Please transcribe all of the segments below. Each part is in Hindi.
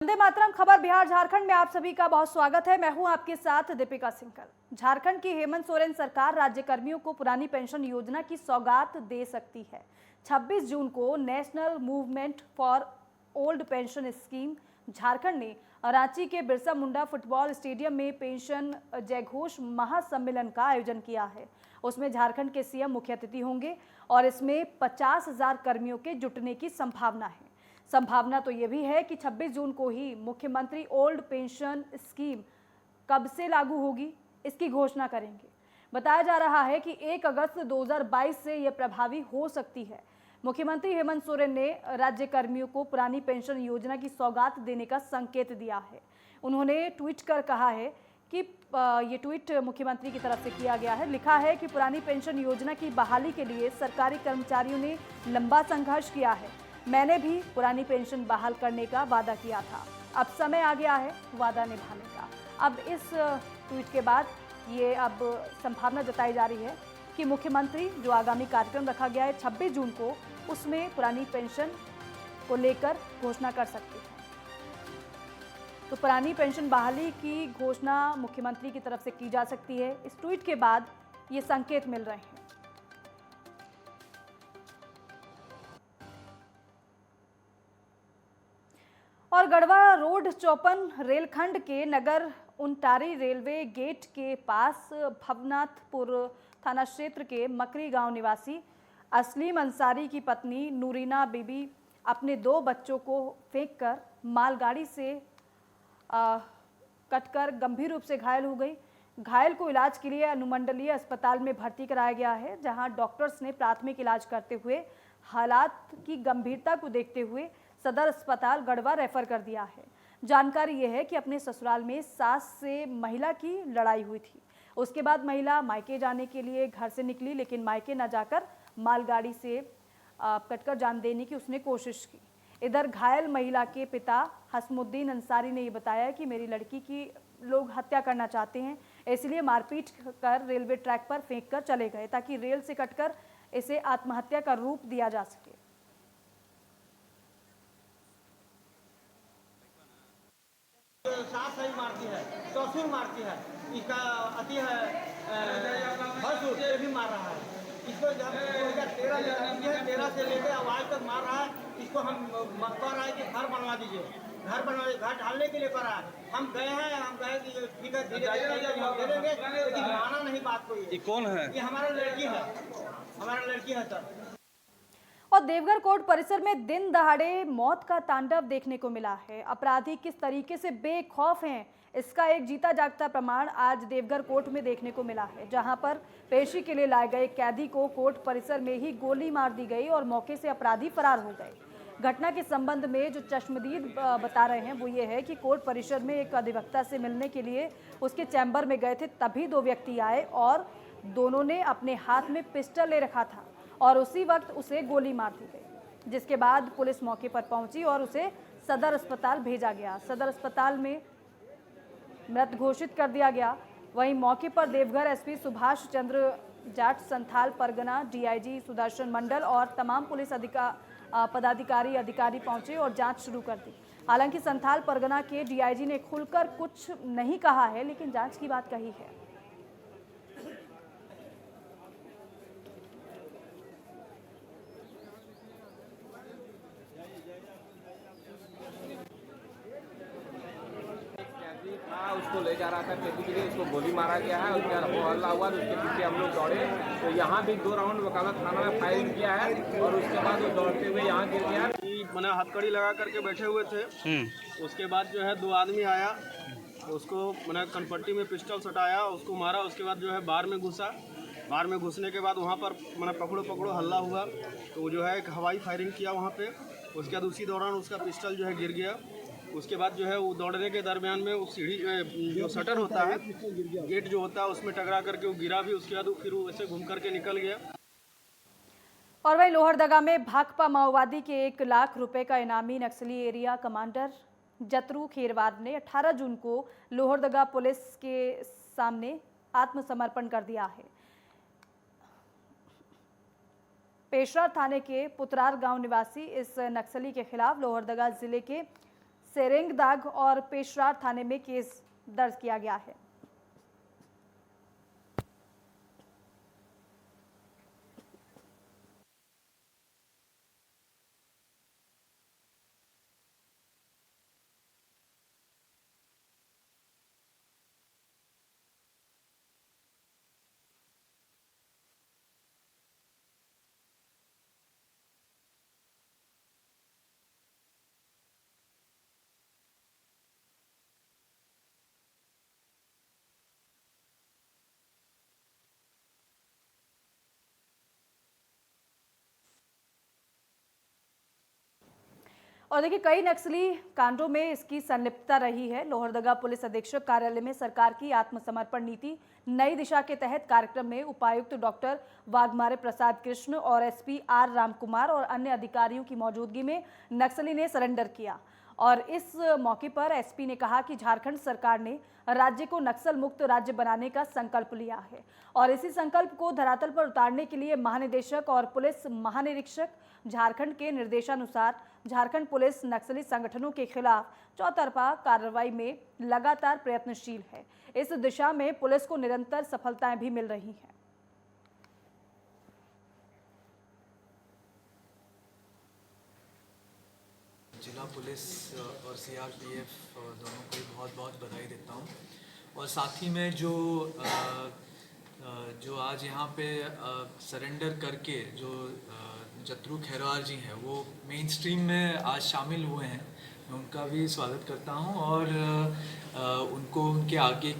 वंदे मातरम खबर बिहार झारखंड में आप सभी का बहुत स्वागत है। मैं हूं आपके साथ दीपिका सिंघल। झारखंड की हेमंत सोरेन सरकार राज्य कर्मियों को पुरानी पेंशन योजना की सौगात दे सकती है। 26 जून को national movement for old pension scheme Jharkhand ने रांची के बिरसा मुंडा फुटबॉल स्टेडियम में पेंशन जयघोष महासम्मेलन का आयोजन किया है। उसमें झारखंड के सीएम मुख्य अतिथि होंगे और इसमें 50,000 कर्मियों के जुटने की संभावना है। संभावना तो ये भी है कि 26 जून को ही मुख्यमंत्री ओल्ड पेंशन स्कीम कब से लागू होगी, इसकी घोषणा करेंगे। बताया जा रहा है कि 1 अगस्त 2022 से यह प्रभावी हो सकती है। मुख्यमंत्री हेमंत सोरेन ने राज्य कर्मियों को पुरानी पेंशन योजना की सौगात देने का संकेत दिया है। उन्होंने ट्वीट कर कहा है कि ये ट्वीट मुख्यमंत्री की तरफ से किया गया है। लिखा है कि पुरानी पेंशन योजना की बहाली के लिए सरकारी कर्मचारियों ने लंबा संघर्ष किया है। मैंने भी पुरानी पेंशन बहाल करने का वादा किया था। अब समय आ गया है वादा निभाने का। अब इस ट्वीट के बाद ये अब संभावना जताई जा रही है कि मुख्यमंत्री जो आगामी कार्यक्रम रखा गया है 26 जून को, उसमें पुरानी पेंशन को लेकर घोषणा कर सकते हैं। तो पुरानी पेंशन बहाली की घोषणा मुख्यमंत्री की तरफ से की जा सकती है। इस ट्वीट के बाद ये संकेत मिल रहे हैं। और गढ़वा रोड 54 रेलखंड के नगर उंटारी रेलवे गेट के पास भवनाथपुर थाना क्षेत्र के मकरी गांव निवासी असलीम अंसारी की पत्नी नूरीना बीबी अपने 2 बच्चों को फेंककर मालगाड़ी से कटकर गंभीर रूप से घायल हो गई। घायल को इलाज के लिए अनुमंडलीय अस्पताल में भर्ती कराया गया है, जहां डॉक्टर्स ने प्राथमिक इलाज करते हुए हालात की गंभीरता को देखते हुए सदर अस्पताल गढ़वा रेफर कर दिया है। जानकारी यह है कि अपने ससुराल में सास से महिला की लड़ाई हुई थी। उसके बाद महिला मायके जाने के लिए घर से निकली, लेकिन मायके न जाकर मालगाड़ी से कटकर जान देने की उसने कोशिश की। इधर घायल महिला के पिता हसमुद्दीन अंसारी ने ये बताया कि मेरी लड़की की लोग हत्या करना चाहते हैं, इसलिए मारपीट कर रेलवे ट्रैक पर फेंक कर चले गए ताकि रेल से कटकर इसे आत्महत्या का रूप दिया जा सके। सास सही मारती है, ससुर मारती है, इसका अति है भसुर ये भी मार रहा है। इसको जब 2013 से लेकर अब आज तक मार रहा है। इसको हम कह रहा है कि घर बनवा दीजिए, घर ढालने के लिए कर रहा है। हम गए कि ठीक है धीरे धीरे दे देंगे, लेकिन माना नहीं बात कोई। ये कौन है? ये हमारा लड़की है सर। और देवघर कोर्ट परिसर में दिन दहाड़े मौत का तांडव देखने को मिला है। अपराधी किस तरीके से बेखौफ हैं, इसका एक जीता जागता प्रमाण आज देवघर कोर्ट में देखने को मिला है, जहां पर पेशी के लिए लाए गए कैदी को कोर्ट परिसर में ही गोली मार दी गई और मौके से अपराधी फरार हो गए। घटना के संबंध में जो चश्मदीद बता रहे हैं वो ये है कि कोर्ट परिसर में एक अधिवक्ता से मिलने के लिए उसके चैम्बर में गए थे, तभी 2 व्यक्ति आए और दोनों ने अपने हाथ में पिस्टल ले रखा था और उसी वक्त उसे गोली मार दी गई, जिसके बाद पुलिस मौके पर पहुंची और उसे सदर अस्पताल भेजा गया। सदर अस्पताल में मृत घोषित कर दिया गया। वहीं मौके पर देवघर एसपी सुभाष चंद्र जाट, संथाल परगना डीआईजी सुदर्शन मंडल और तमाम पुलिस अधिकारी पहुंचे और जांच शुरू कर दी। हालांकि संथाल परगना के डीआईजी ने खुलकर कुछ नहीं कहा है, लेकिन जांच की बात कही है। उसको ले जा रहा था खेती के लिए, उसको गोली मारा गया है। उसके बाद वो हल्ला हुआ तो उसके पीछे हम लोग दौड़े, तो यहाँ भी 2 राउंड वकालत थाना में फायरिंग किया है और उसके बाद वो दौड़ते हुए यहाँ गिर गया। मैंने हथकड़ी लगा करके बैठे हुए थे। उसके बाद जो है 2 आदमी आया, उसको मैंने कनपट्टी में पिस्टल सटाया, उसको मारा। उसके बाद जो है बार में घुसा। बार में घुसने के बाद वहाँ पर मैंने पकड़ो हल्ला हुआ, तो जो है एक हवाई फायरिंग किया वहाँ पे। उसके बाद उसी दौरान उसका पिस्टल जो है गिर गया। उसके बाद जो है वो दौड़ने के दरमियान में वो सीढ़ी जो शटर होता है, गेट जो होता है, उसमें टकरा करके वो गिरा भी। उसके बाद वो फिर वो ऐसे घूम करके निकल गया। और वहीं लोहरदगा में भाकपा माओवादी के 1 लाख रुपए का इनामी नक्सली एरिया कमांडर जतरू खेरवार ने 18 जून को लोहरदगा पुलिस के सामने आत्मसमर्पण कर दिया है। पेशरा थाने के पुतरार गांव निवासी इस नक्सली के खिलाफ लोहरदगा जिले के सेरेंगदाग और पेशरार थाने में केस दर्ज किया गया है। और देखिए, कई नक्सली कांडों में इसकी संलिप्तता रही है। लोहरदगा पुलिस अधीक्षक कार्यालय में सरकार की आत्मसमर्पण नीति नई दिशा के तहत कार्यक्रम में उपायुक्त डॉक्टर वाघमारे प्रसाद कृष्ण और एसपी आर रामकुमार और अन्य अधिकारियों की मौजूदगी में नक्सली ने सरेंडर किया। और इस मौके पर एसपी ने कहा कि झारखंड सरकार ने राज्य को नक्सल मुक्त राज्य बनाने का संकल्प लिया है और इसी संकल्प को धरातल पर उतारने के लिए महानिदेशक और पुलिस महानिरीक्षक झारखंड के निर्देशानुसार झारखंड पुलिस नक्सली संगठनों के खिलाफ चौतरफा कार्रवाई में लगातार प्रयत्नशील है। इस दिशा में पुलिस को निरंतर सफलताएं भी मिल रही हैं। जिला पुलिस और सीआरपीएफ दोनों को बहुत बहुत बधाई देता हूँ। और साथ ही में जो आज यहाँ पे सरेंडर करके जो जत्रू खैरवार जी हैं वो मेन स्ट्रीम में आज शामिल हुए हैं, मैं उनका भी स्वागत करता हूँ और उनको उनके आगे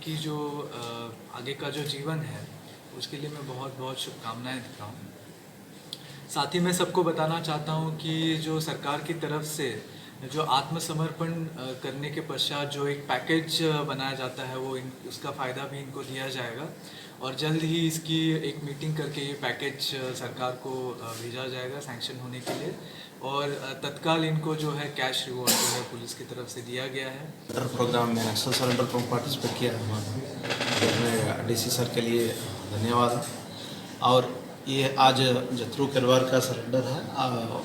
का जो जीवन है उसके लिए मैं बहुत बहुत शुभकामनाएं देता हूँ। साथ ही मैं सबको बताना चाहता हूँ कि जो सरकार की तरफ से जो आत्मसमर्पण करने के पश्चात जो एक पैकेज बनाया जाता है वो उसका फ़ायदा भी इनको दिया जाएगा और जल्द ही इसकी एक मीटिंग करके ये पैकेज सरकार को भेजा जाएगा सैंक्शन होने के लिए और तत्काल इनको जो है कैश रिवॉर्ड जो है पुलिस की तरफ से दिया गया है। प्रोग्राम में नक्सल सरेंडर को पार्टिसिपेट किया है, डीसी सर के लिए धन्यवाद। और ये आज जत्रू खैरवार का सरेंडर है।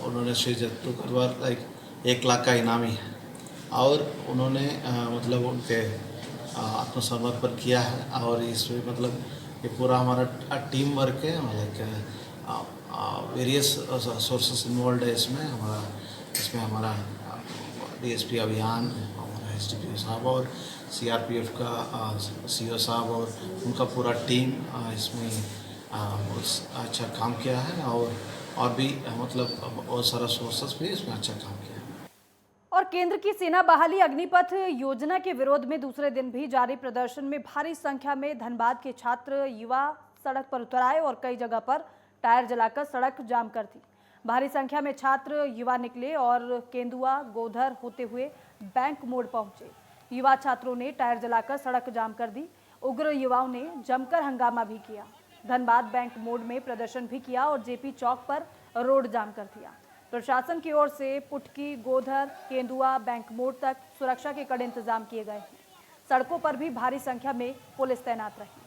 उन्होंने श्री जत्रू खैरवार 1 लाख का इनामी है और उन्होंने मतलब उनके आत्मसमर्पण किया है और इसमें मतलब ये पूरा हमारा टीम वर्क है, वेरियस सोर्सेस इन्वॉल्व है इसमें हमारा डीएसपी अभियान, हमारा एसडीपीओ साहब और सीआरपीएफ का सीओ साहब और उनका पूरा टीम इसमें बहुत अच्छा काम किया है और भी मतलब बहुत सारा सोर्सेस भी इसमें अच्छा काम किया है। और केंद्र की सेना बहाली अग्निपथ योजना के विरोध में दूसरे दिन भी जारी प्रदर्शन में भारी संख्या में धनबाद के छात्र युवा सड़क पर उतर आए और कई जगह पर टायर जलाकर सड़क जाम कर दी। भारी संख्या में छात्र युवा निकले और केंदुआ गोधर होते हुए बैंक मोड़ पहुंचे। युवा छात्रों ने टायर जलाकर सड़क जाम कर दी। उग्र युवाओं ने जमकर हंगामा भी किया। धनबाद बैंक मोड़ में प्रदर्शन भी किया और जेपी चौक पर रोड जाम कर दिया। प्रशासन की ओर से पुटकी, गोधर, केंदुआ, बैंक मोड़ तक सुरक्षा के कड़े इंतजाम किए गए हैं। सड़कों पर भी भारी संख्या में पुलिस तैनात रही।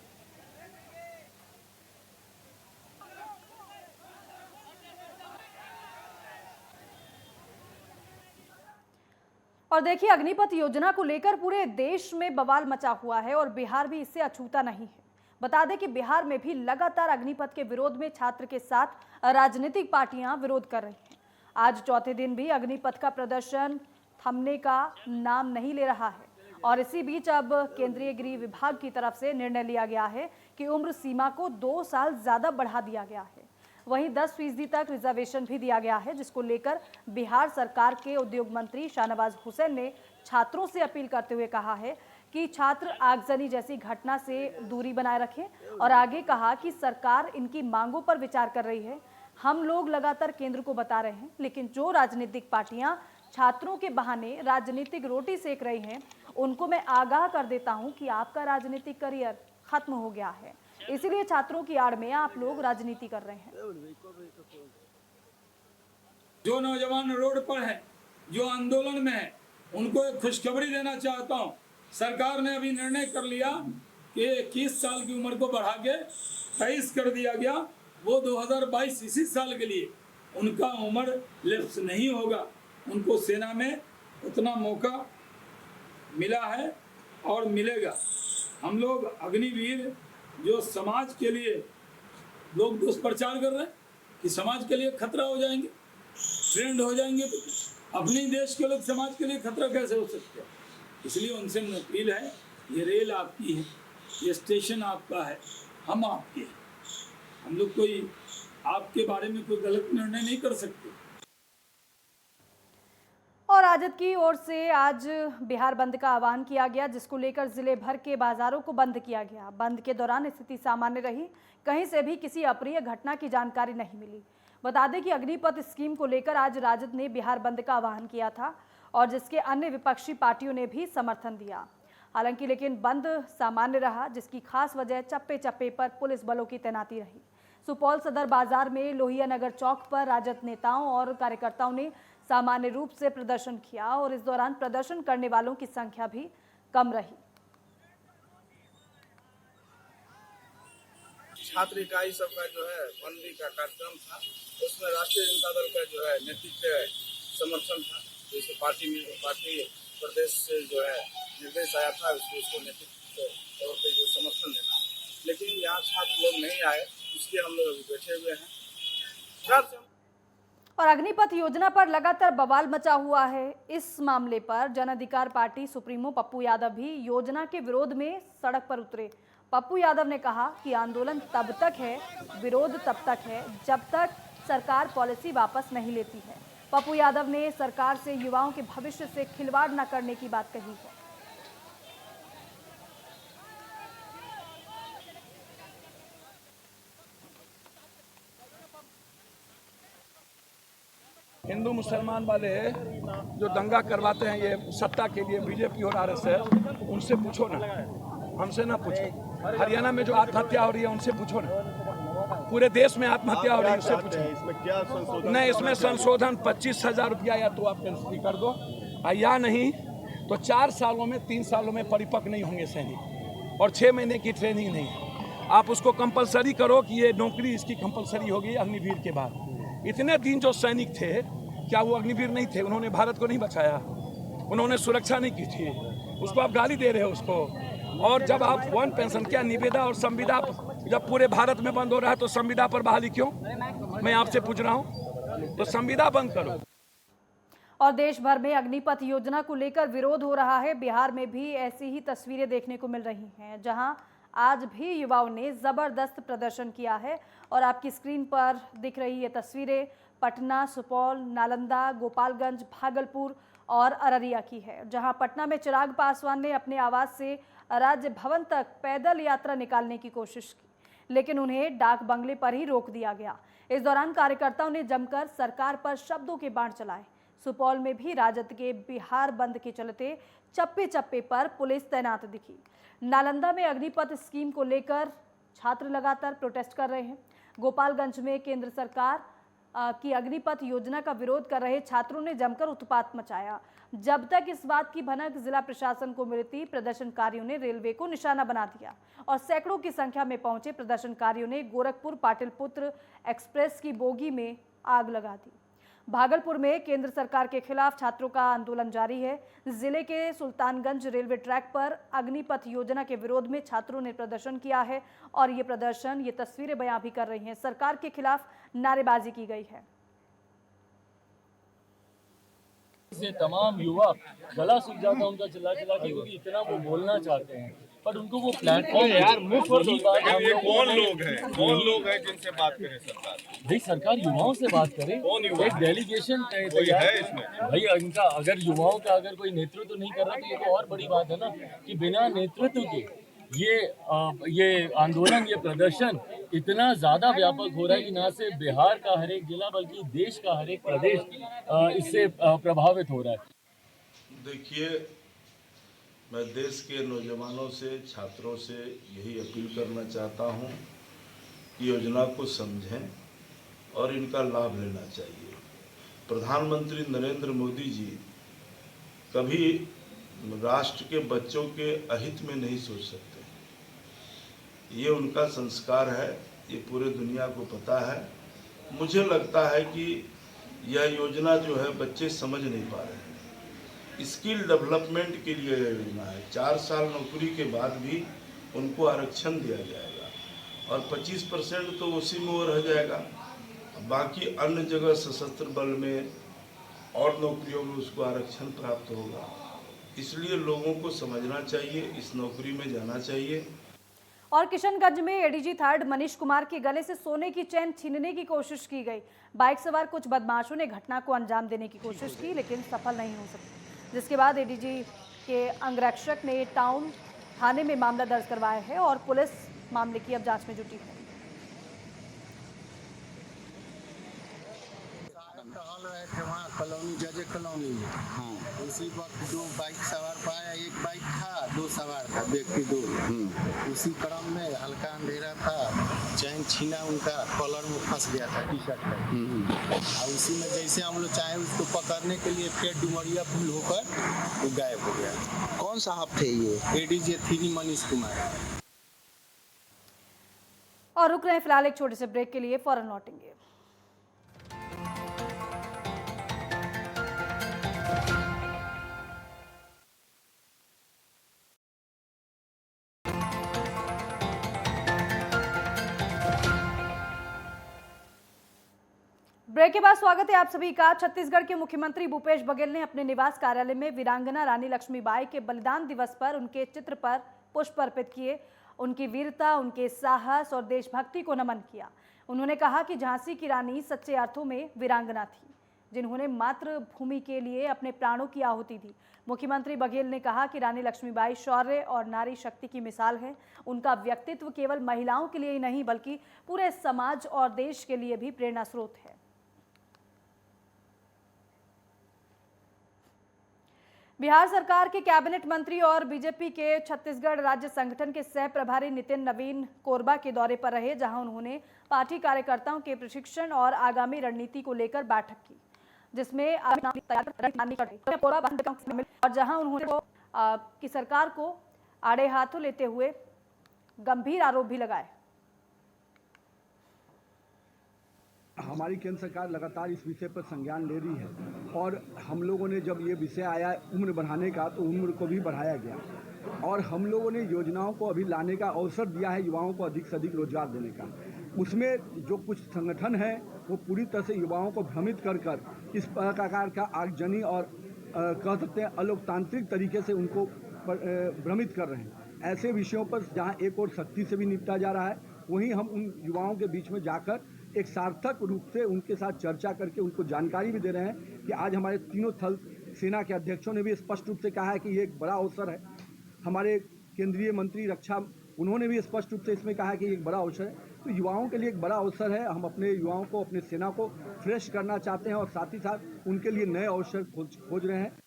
और देखिए, अग्निपथ योजना को लेकर पूरे देश में बवाल मचा हुआ है और बिहार भी इससे अछूता नहीं है। बता दें कि बिहार में भी लगातार अग्निपथ के विरोध में छात्र के साथ राजनीतिक पार्टियां विरोध कर रही हैं। आज चौथे दिन भी अग्निपथ का प्रदर्शन थमने का नाम नहीं ले रहा है और इसी बीच अब केंद्रीय गृह विभाग की तरफ से निर्णय लिया गया है कि उम्र सीमा को 2 साल ज्यादा बढ़ा दिया गया है। वहीं 10% तक रिजर्वेशन भी दिया गया है, जिसको लेकर बिहार सरकार के उद्योग मंत्री शाहनवाज हुसैन ने छात्रों से अपील करते हुए कहा है कि छात्र आगजनी जैसी घटना से दूरी बनाए रखें और आगे कहा कि सरकार इनकी मांगों पर विचार कर रही है। हम लोग लगातार केंद्र को बता रहे हैं, लेकिन जो राजनीतिक पार्टियां छात्रों के बहाने राजनीतिक रोटी सेक रही हैं, उनको मैं आगाह कर देता हूं कि आपका राजनीतिक करियर खत्म हो गया है। इसीलिए छात्रों की आड़ में आप लोग राजनीति कर रहे हैं। जो नौजवान रोड पर है, जो आंदोलन में है, उनको एक खुशखबरी देना चाहता हूं। सरकार ने अभी निर्णय कर लिया कि 21 साल की उम्र को बढ़ा के 23 कर दिया गया। वो 2022 इसी साल के लिए उनका उम्र लैप्स नहीं होगा। उनको सेना में उतना मौका मिला है और मिलेगा। हम लोग अग्निवीर जो समाज के लिए लोग दुष्प्रचार कर रहे हैं कि समाज के लिए खतरा हो जाएंगे, ट्रेंड हो जाएंगे, तो अपने देश के लोग समाज के लिए खतरा कैसे हो सकते हैं। इसलिए उनसे अपील है, ये रेल आपकी है, ये स्टेशन आपका है, हम आपके हैं। हम लोग कोई आपके बारे में कोई गलत निर्णय नहीं कर सकते। और राजद की ओर से आज बिहार बंद का आह्वान किया गया, जिसको लेकर जिले भर के बाजारों को बंद किया गया। बंद के दौरान स्थिति सामान्य रही, कहीं से भी किसी अप्रिय घटना की जानकारी नहीं मिली। बता दें कि अग्निपथ स्कीम को लेकर आज राजद ने बिहार बंद का आह्वान किया था और जिसके अन्य विपक्षी पार्टियों ने भी समर्थन दिया। हालांकि लेकिन बंद सामान्य रहा, जिसकी खास वजह चप्पे चप्पे पर पुलिस बलों की तैनाती रही। सुपौल सदर बाजार में लोहिया नगर चौक पर राजद नेताओं और कार्यकर्ताओं ने सामान्य रूप से प्रदर्शन किया और इस दौरान प्रदर्शन करने वालों की संख्या भी कम रही। छात्र इकाई सबका जो है बंदी का कार्यक्रम था, उसमें राष्ट्रीय जनता दल का जो है नेतृत्व समर्थन था। जैसे पार्टी प्रदेश से जो है निर्देश आया था उसको नेतृत्व तौर पर जो समर्थन देना, लेकिन यहाँ छात्र लोग नहीं आए, इसलिए हम लोग अभी बैठे हुए हैं। और अग्निपथ योजना पर लगातार बवाल मचा हुआ है। इस मामले पर जन अधिकार पार्टी सुप्रीमो पप्पू यादव भी योजना के विरोध में सड़क पर उतरे। पप्पू यादव ने कहा कि आंदोलन तब तक है, विरोध तब तक है जब तक सरकार पॉलिसी वापस नहीं लेती है। पप्पू यादव ने सरकार से युवाओं के भविष्य से खिलवाड़ न करने की बात कही है। हिंदू मुसलमान वाले जो दंगा करवाते हैं ये सत्ता के लिए, बीजेपी और आरएसएस, उनसे पूछो ना, हमसे ना पूछो। हरियाणा में जो आत्महत्या हो रही है उनसे पूछो ना, पूरे देश में आत्महत्या हो रही है उससे पूछो। इसमें क्या संशोधन? नहीं, इसमें संशोधन 25,000 रुपया या तो आप पेंशन कर दो, या नहीं तो 4 सालों में 3 सालों में परिपक्व नहीं होंगे सैनिक, और 6 महीने की ट्रेनिंग नहीं। आप उसको कंपलसरी करो कि ये नौकरी इसकी कंपलसरी होगी अग्निवीर के बाद। इतने दिन जो सैनिक थे, क्या वो अग्निवीर नहीं थे? उन्होंने भारत को नहीं बचाया, उन्होंने सुरक्षा नहीं की थी, उसको आप गाली दे रहे हो उसको। और जब आप वन पेंशन, क्या निविदा और संविदा जब पूरे भारत में बंद हो रहा है तो संविदा पर बहाली क्यों? मैं आपसे पूछ रहा हूँ, तो संविदा बंद करो। और देश भर में अग्निपथ योजना को लेकर विरोध हो रहा है। बिहार में भी ऐसी ही तस्वीरें देखने को मिल रही हैं, जहां आज भी युवाओं ने जबरदस्त प्रदर्शन किया है। और आपकी स्क्रीन पर दिख रही ये तस्वीरें पटना, सुपौल, नालंदा, गोपालगंज, भागलपुर और अररिया की है, जहां पटना में चिराग पासवान ने अपने आवास से राज्य भवन तक पैदल यात्रा निकालने की कोशिश की, लेकिन उन्हें डाक बंगले पर ही रोक दिया गया। इस दौरान कार्यकर्ताओं ने जमकर सरकार पर शब्दों के बाण चलाए। सुपौल में भी राजद के बिहार बंद के चलते चप्पे चप्पे पर पुलिस तैनात दिखी। नालंदा में अग्निपथ स्कीम को लेकर छात्र लगातार प्रोटेस्ट कर रहे हैं। गोपालगंज में केंद्र सरकार की अग्निपथ योजना का विरोध कर रहे छात्रों ने जमकर उत्पात मचाया। जब तक इस बात की भनक जिला प्रशासन को मिलती, प्रदर्शनकारियों ने रेलवे को निशाना बना दिया और सैकड़ों की संख्या में पहुंचे प्रदर्शनकारियों ने गोरखपुर पाटलिपुत्र एक्सप्रेस की बोगी में आग लगा दी। भागलपुर में केंद्र सरकार के खिलाफ छात्रों का आंदोलन जारी है। जिले के सुल्तानगंज रेलवे ट्रैक पर अग्निपथ योजना के विरोध में छात्रों ने प्रदर्शन किया है और ये प्रदर्शन, ये तस्वीरें बयां भी कर रही हैं। सरकार के खिलाफ नारेबाजी की गई है। से तमाम युवा गला सूख जाता है उनका चिल्ला चिल्ला के, क्योंकि इतना वो बोलना चाहते हैं पर उनको वो प्लेटफॉर्म यार मुफ्त पर ये कौन लोग हैं जिनसे बात करें सरकार? भाई सरकार युवाओं से बात करे, एक डेलीगेशन तैयार है इसमें। भाई इनका अगर युवाओं का अगर कोई नेतृत्व नहीं कर रहा तो ये तो और बड़ी बात है ना, कि बिना नेतृत्व के ये आंदोलन, ये प्रदर्शन इतना ज़्यादा व्यापक हो रहा है कि ना सिर्फ बिहार का हर एक जिला बल्कि देश का हर एक प्रदेश इससे प्रभावित हो रहा है। देखिए, मैं देश के नौजवानों से, छात्रों से यही अपील करना चाहता हूं कि योजना को समझें और इनका लाभ लेना चाहिए। प्रधानमंत्री नरेंद्र मोदी जी कभी राष्ट्र के बच्चों के अहित में नहीं सोच सकते। ये उनका संस्कार है, ये पूरे दुनिया को पता है। मुझे लगता है कि यह योजना जो है बच्चे समझ नहीं पा रहे हैं। स्किल डेवलपमेंट के लिए योजना है। 4 साल नौकरी के बाद भी उनको आरक्षण दिया जाएगा और 25% तो उसी में वो रह जाएगा, बाकी अन्य जगह सशस्त्र बल में और नौकरियों में उसको आरक्षण प्राप्त होगा। इसलिए लोगों को समझना चाहिए, इस नौकरी में जाना चाहिए। और किशनगंज में एडीजी 3 मनीष कुमार के गले से सोने की चेन छीनने की कोशिश की गई। बाइक सवार कुछ बदमाशों ने घटना को अंजाम देने की कोशिश की, लेकिन सफल नहीं हो सकी, जिसके बाद एडीजी के अंगरक्षक ने टाउन थाने में मामला दर्ज करवाया है और पुलिस मामले की अब जांच में जुटी है। टहल रहे थे वहाँ कॉलोनी, जजे कॉलोनी में। हाँ। उसी वक्त 2 बाइक सवार पाया, 1 बाइक था, 2 सवार था, व्यक्ति 2। उसी क्रम में हल्का अंधेरा था, चैन छीना उनका कॉलर में फंस गया था टी-शर्ट में। और उसी में जैसे हम लोग चाहे उसको पकड़ने के लिए फिर डुमरिया पुल होकर वो गायब हो गया। कौन साहब थे ये? एडीजे 3 मनीष कुमार। और रुक रहे हैं फिलहाल एक छोटे से ब्रेक के लिए, फौरन लौटेंगे। ब्रेक के बाद स्वागत है आप सभी का। छत्तीसगढ़ के मुख्यमंत्री भूपेश बघेल ने अपने निवास कार्यालय में वीरांगना रानी लक्ष्मीबाई के बलिदान दिवस पर उनके चित्र पर पुष्प अर्पित किए। उनकी वीरता, उनके साहस और देशभक्ति को नमन किया। उन्होंने कहा कि झांसी की रानी सच्चे अर्थों में वीरांगना थी, जिन्होंने मातृभूमि के लिए अपने प्राणों की आहुति दी। मुख्यमंत्री बघेल ने कहा कि रानी लक्ष्मीबाई शौर्य और नारी शक्ति की मिसाल है। उनका व्यक्तित्व केवल महिलाओं के लिए ही नहीं बल्कि पूरे समाज और देश के लिए भी प्रेरणा स्रोत है। बिहार सरकार के कैबिनेट मंत्री और बीजेपी के छत्तीसगढ़ राज्य संगठन के सह प्रभारी नितिन नवीन कोरबा के दौरे पर रहे, जहां उन्होंने पार्टी कार्यकर्ताओं के प्रशिक्षण और आगामी रणनीति को लेकर बैठक की, जिसमें और जहां उन्होंने की सरकार को आड़े हाथों लेते हुए गंभीर आरोप भी लगाए। हमारी केंद्र सरकार लगातार इस विषय पर संज्ञान ले रही है और हम लोगों ने जब ये विषय आया उम्र बढ़ाने का, तो उम्र को भी बढ़ाया गया और हम लोगों ने योजनाओं को अभी लाने का अवसर दिया है, युवाओं को अधिक से अधिक रोजगार देने का। उसमें जो कुछ संगठन है वो पूरी तरह से युवाओं को भ्रमित कर इस प्रकार का आगजनी और कह सकते हैं अलोकतांत्रिक तरीके से उनको भ्रमित कर रहे हैं। ऐसे विषयों पर जहाँ एक और सख्ती से भी निपटा जा रहा है, वहीं हम उन युवाओं के बीच में जाकर एक सार्थक रूप से उनके साथ चर्चा करके उनको जानकारी भी दे रहे हैं कि आज हमारे तीनों थल सेना के अध्यक्षों ने भी स्पष्ट रूप से कहा है कि ये एक बड़ा अवसर है। हमारे केंद्रीय मंत्री रक्षा, उन्होंने भी स्पष्ट रूप से इसमें कहा है कि एक बड़ा अवसर है। तो युवाओं के लिए एक बड़ा अवसर है। हम अपने युवाओं को, अपने सेना को फ्रेश करना चाहते हैं और साथ ही साथ उनके लिए नए अवसर खोज रहे हैं।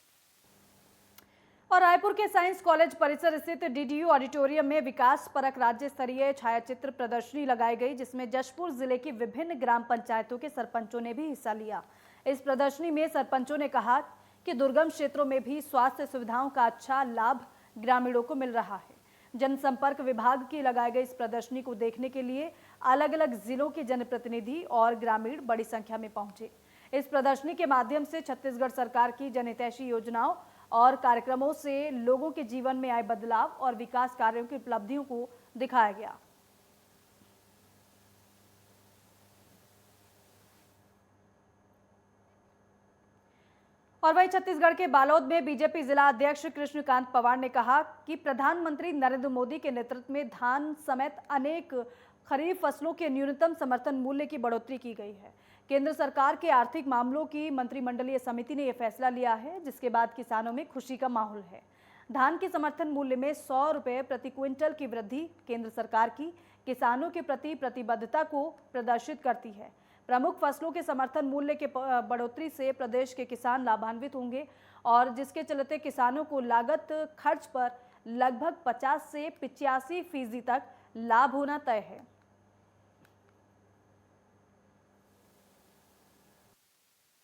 और रायपुर के साइंस कॉलेज परिसर स्थित डीडीयू ऑडिटोरियम में विकास परक राज्य स्तरीय छायाचित्र प्रदर्शनी लगाई गई, जिसमें जशपुर जिले की विभिन्न ग्राम पंचायतों के सरपंचों ने भी हिस्सा लिया। इस प्रदर्शनी में सरपंचों ने कहा कि दुर्गम क्षेत्रों में भी स्वास्थ्य सुविधाओं का अच्छा लाभ ग्रामीणों को मिल रहा है। जनसंपर्क विभाग की लगाई गई इस प्रदर्शनी को देखने के लिए अलग अलग जिलों के जनप्रतिनिधि और ग्रामीण बड़ी संख्या में पहुंचे। इस प्रदर्शनी के माध्यम से छत्तीसगढ़ सरकार की जनहितैषी योजनाओं और कार्यक्रमों से लोगों के जीवन में आए बदलाव और विकास कार्यों की उपलब्धियों को दिखाया गया। और वहीं छत्तीसगढ़ के बालोद में बीजेपी जिला अध्यक्ष कृष्णकांत पवार ने कहा कि प्रधानमंत्री नरेंद्र मोदी के नेतृत्व में धान समेत अनेक खरीफ फसलों के न्यूनतम समर्थन मूल्य की बढ़ोतरी की गई है। केंद्र सरकार के आर्थिक मामलों की मंत्रिमंडलीय समिति ने यह फैसला लिया है, जिसके बाद किसानों में खुशी का माहौल है। धान के समर्थन मूल्य में 100 रुपये प्रति क्विंटल की वृद्धि केंद्र सरकार की किसानों के प्रति प्रतिबद्धता को प्रदर्शित करती है। प्रमुख फसलों के समर्थन मूल्य के बढ़ोतरी से प्रदेश के किसान लाभान्वित होंगे और जिसके चलते किसानों को लागत खर्च पर लगभग 50 से 85% तक लाभ होना तय है।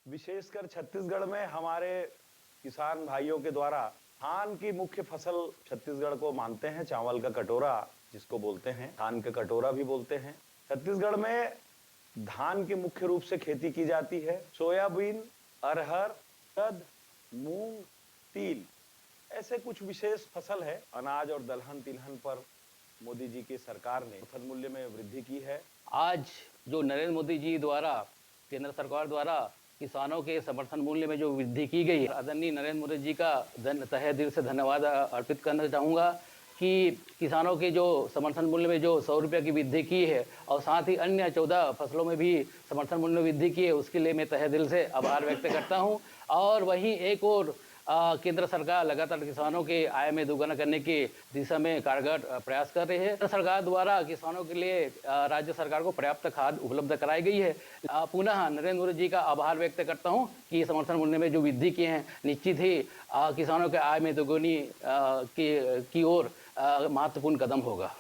विशेषकर छत्तीसगढ़ में हमारे किसान भाइयों के द्वारा धान की मुख्य फसल छत्तीसगढ़ को मानते हैं। चावल का कटोरा जिसको बोलते हैं, धान का कटोरा भी बोलते हैं। छत्तीसगढ़ में धान की मुख्य रूप से खेती की जाती है। सोयाबीन, अरहर, उड़द, मूंग, तिल, ऐसे कुछ विशेष फसल है। अनाज और दलहन तिलहन पर मोदी जी की सरकार ने समर्थन मूल्य में वृद्धि की है। आज जो नरेंद्र मोदी जी द्वारा, केंद्र सरकार द्वारा किसानों के समर्थन मूल्य में जो वृद्धि की गई है, आदरणीय नरेंद्र मोदी जी का तहे दिल से धन्यवाद अर्पित करना चाहूँगा कि किसानों के जो समर्थन मूल्य में जो 100 रुपये की वृद्धि की है और साथ ही अन्य 14 फसलों में भी समर्थन मूल्य में वृद्धि की है, उसके लिए मैं तहे दिल से आभार व्यक्त करता हूँ। और वहीं एक और केंद्र सरकार लगातार किसानों के आय में दोगुना करने की दिशा में कारगर प्रयास कर रही है। केंद्र सरकार द्वारा किसानों के लिए राज्य सरकार को पर्याप्त खाद उपलब्ध कराई गई है। पुनः नरेंद्र मोदी जी का आभार व्यक्त करता हूं कि समर्थन मूल्य में जो वृद्धि की है निश्चित ही किसानों के आय में दोगुनी की ओर महत्वपूर्ण कदम होगा।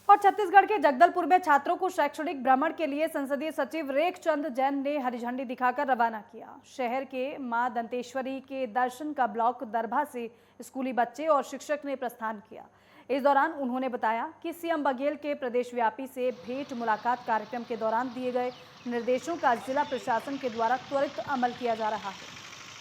और छत्तीसगढ़ के जगदलपुर में छात्रों को शैक्षणिक भ्रमण के लिए संसदीय सचिव रेखचंद जैन ने हरी झंडी दिखाकर रवाना किया। शहर के मां दंतेश्वरी के दर्शन का ब्लॉक दरभा से स्कूली बच्चे और शिक्षक ने प्रस्थान किया। इस दौरान उन्होंने बताया कि सीएम बघेल के प्रदेशव्यापी से भेंट मुलाकात कार्यक्रम के दौरान दिए गए निर्देशों का जिला प्रशासन के द्वारा त्वरित अमल किया जा रहा है।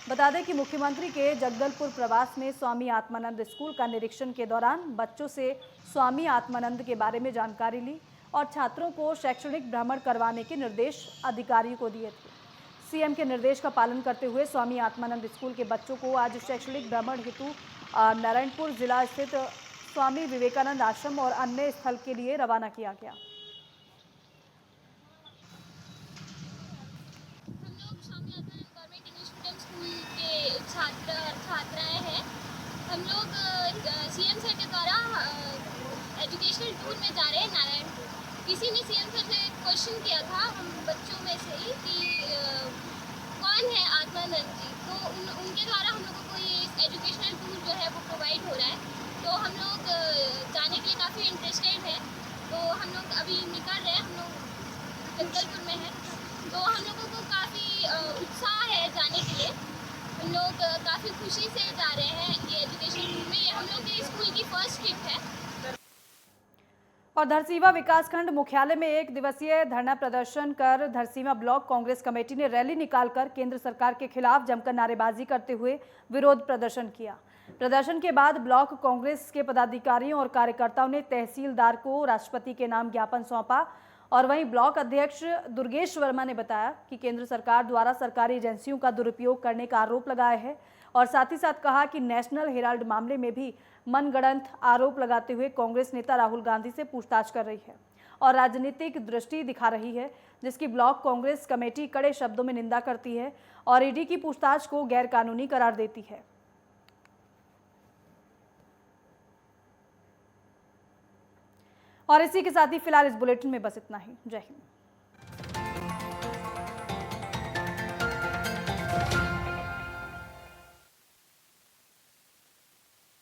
बता दें कि मुख्यमंत्री के जगदलपुर प्रवास में स्वामी आत्मानंद स्कूल का निरीक्षण के दौरान बच्चों से स्वामी आत्मानंद के बारे में जानकारी ली और छात्रों को शैक्षणिक भ्रमण करवाने के निर्देश अधिकारियों को दिए थे। सीएम के निर्देश का पालन करते हुए स्वामी आत्मानंद स्कूल के बच्चों को आज शैक्षणिक भ्रमण हेतु नारायणपुर जिला स्थित स्वामी विवेकानंद आश्रम और अन्य स्थल के लिए रवाना किया गया। छात्राएं हैं। हम लोग सीएम सर के द्वारा एजुकेशनल टूर में जा रहे हैं नारायणपुर। किसी ने सीएम सर से क्वेश्चन किया था हम बच्चों में से ही कि कौन है आत्मानंद जी, तो उनके द्वारा हम लोगों को ये एजुकेशनल टूर जो है वो प्रोवाइड हो रहा है। तो हम लोग जाने के लिए काफ़ी इंटरेस्टेड हैं। तो हम लोग अभी निकल रहे हैं, हम लोग जगदलपुर में हैं। तो हम लोगों को काफ़ी उत्साह है जाने के लिए। हम लोग काफ़ी खुशी से जा रहे हैं ये एजुकेशन टूर में। ये हम लोग के स्कूल की फर्स्ट ट्रिप है। और धरसींवा विकासखंड मुख्यालय में 1 दिवसीय धरना प्रदर्शन कर धरसींवा ब्लॉक कांग्रेस कमेटी ने रैली निकालकर केंद्र सरकार के खिलाफ जमकर नारेबाजी करते हुए विरोध प्रदर्शन किया। प्रदर्शन के बाद ब्लॉक कांग्रेस के पदाधिकारियों और कार्यकर्ताओं ने तहसीलदार को राष्ट्रपति के नाम ज्ञापन सौंपा। और वहीं ब्लॉक अध्यक्ष दुर्गेश वर्मा ने बताया कि केंद्र सरकार द्वारा सरकारी एजेंसियों का दुरुपयोग करने का आरोप लगाया है और साथ ही साथ कहा कि नेशनल हेराल्ड मामले में भी मनगढ़ंत आरोप लगाते हुए कांग्रेस नेता राहुल गांधी से पूछताछ कर रही है और राजनीतिक दृष्टि दिखा रही है, जिसकी ब्लॉक कांग्रेस कमेटी कड़े शब्दों में निंदा करती है और ईडी की पूछताछ को गैरकानूनी करार देती है। और इसी के साथ ही फिलहाल इस बुलेटिन में बस इतना ही। जय हिंद।